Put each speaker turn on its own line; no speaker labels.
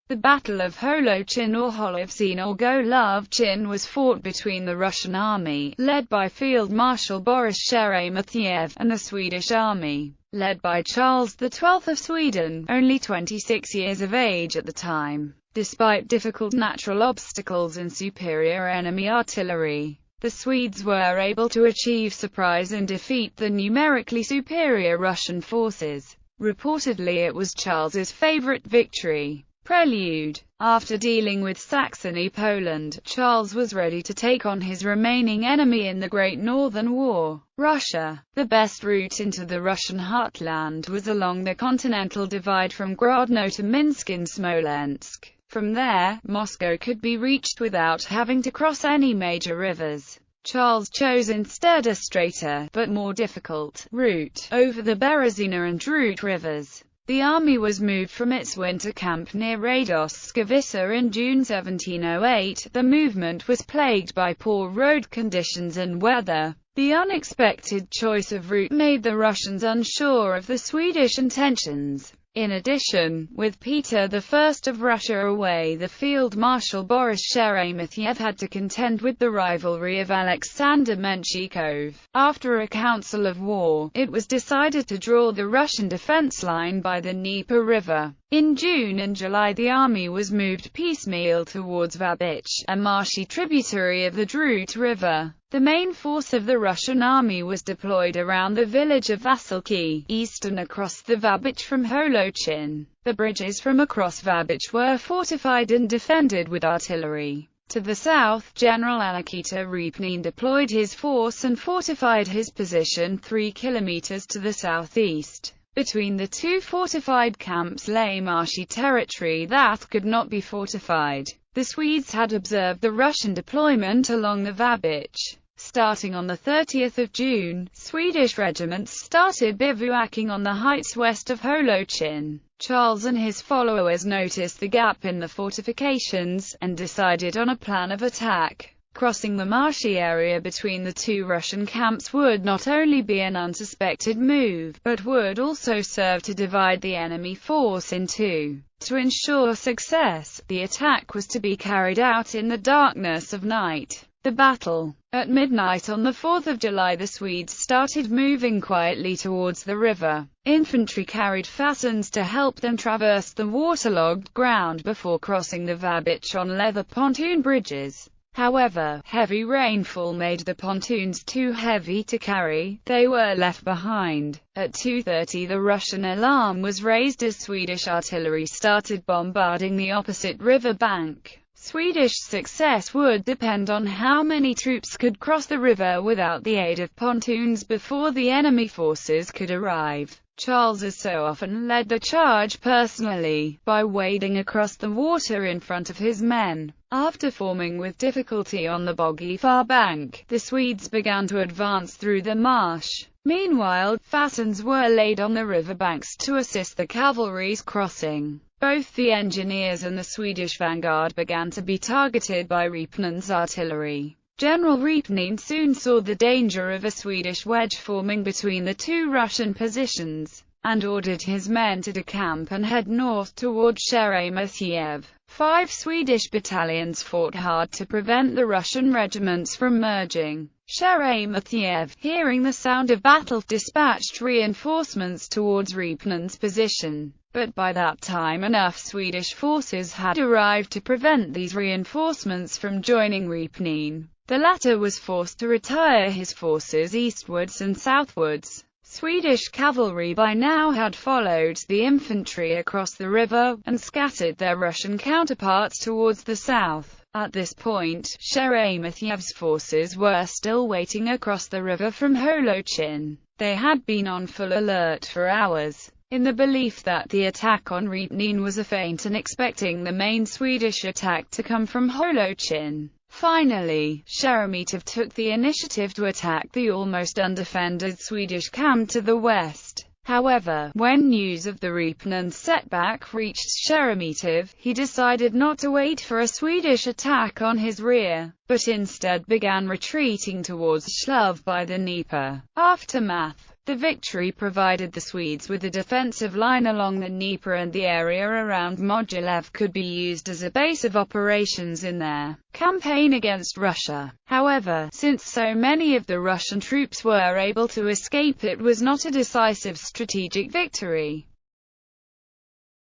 The Battle of Holowczyn or Holofzin or Golovchin was fought between the Russian army, led by Field Marshal Boris Sheremetyev, and the Swedish army, led by Charles XII of Sweden, only 26 years of age at the time. Despite difficult natural obstacles and superior enemy artillery, the Swedes were able to achieve surprise and defeat the numerically superior Russian forces. Reportedly it was Charles's favorite victory. Prelude. After dealing with Saxony Poland, Charles was ready to take on his remaining enemy in the Great Northern War, Russia. The best route into the Russian heartland was along the Continental Divide from Grodno to Minsk in Smolensk. From there, Moscow could be reached without having to cross any major rivers. Charles chose instead a straighter, but more difficult, route, over the Berezina and Drut rivers. The army was moved from its winter camp near Radoskivica in June 1708. The movement was plagued by poor road conditions and weather. The unexpected choice of route made the Russians unsure of the Swedish intentions. In addition, with Peter I of Russia away, the Field Marshal Boris Sheremetyev had to contend with the rivalry of Alexander Menshikov. After a council of war, it was decided to draw the Russian defense line by the Dnieper River. In June and July the army was moved piecemeal towards Vabich, a marshy tributary of the Drut River. The main force of the Russian army was deployed around the village of Vasilki, east and across the Vabich from Holowczyn. The bridges from across Vabich were fortified and defended with artillery. To the south, General Nikita Repnin deployed his force and fortified his position 3 kilometers to the southeast. Between the two fortified camps lay marshy territory that could not be fortified. The Swedes had observed the Russian deployment along the Vabich. Starting on the 30th of June, Swedish regiments started bivouacking on the heights west of Holowczyn. Charles and his followers noticed the gap in the fortifications, and decided on a plan of attack. Crossing the marshy area between the two Russian camps would not only be an unsuspected move, but would also serve to divide the enemy force in two. To ensure success, the attack was to be carried out in the darkness of night. The battle. At midnight on the 4th of July the Swedes started moving quietly towards the river. Infantry carried fascines to help them traverse the waterlogged ground before crossing the Vabich on leather pontoon bridges. However, heavy rainfall made the pontoons too heavy to carry. They were left behind. At 2:30 the Russian alarm was raised as Swedish artillery started bombarding the opposite river bank. Swedish success would depend on how many troops could cross the river without the aid of pontoons before the enemy forces could arrive. Charles, as so often, led the charge personally, by wading across the water in front of his men. After forming with difficulty on the boggy far bank, the Swedes began to advance through the marsh. Meanwhile, fascines were laid on the river banks to assist the cavalry's crossing. Both the engineers and the Swedish vanguard began to be targeted by Repnin's artillery. General Repnin soon saw the danger of a Swedish wedge forming between the two Russian positions, and ordered his men to decamp and head north toward Sheremetyev. 5 Swedish battalions fought hard to prevent the Russian regiments from merging. Sheremetyev, hearing the sound of battle, dispatched reinforcements towards Repnin's position. But by that time enough Swedish forces had arrived to prevent these reinforcements from joining Repnin. The latter was forced to retire his forces eastwards and southwards. Swedish cavalry by now had followed the infantry across the river, and scattered their Russian counterparts towards the south. At this point, Sheremetyev's forces were still waiting across the river from Holowczyn. They had been on full alert for hours, in the belief that the attack on Repnin was a feint and expecting the main Swedish attack to come from Holowczyn. Finally, Sheremetyev took the initiative to attack the almost undefended Swedish camp to the west. However, when news of the Repnin setback reached Sheremetyev, he decided not to wait for a Swedish attack on his rear, but instead began retreating towards Shlov by the Dnieper. Aftermath. The victory provided the Swedes with a defensive line along the Dnieper, and the area around Mogilev could be used as a base of operations in their campaign against Russia. However, since so many of the Russian troops were able to escape, it was not a decisive strategic victory.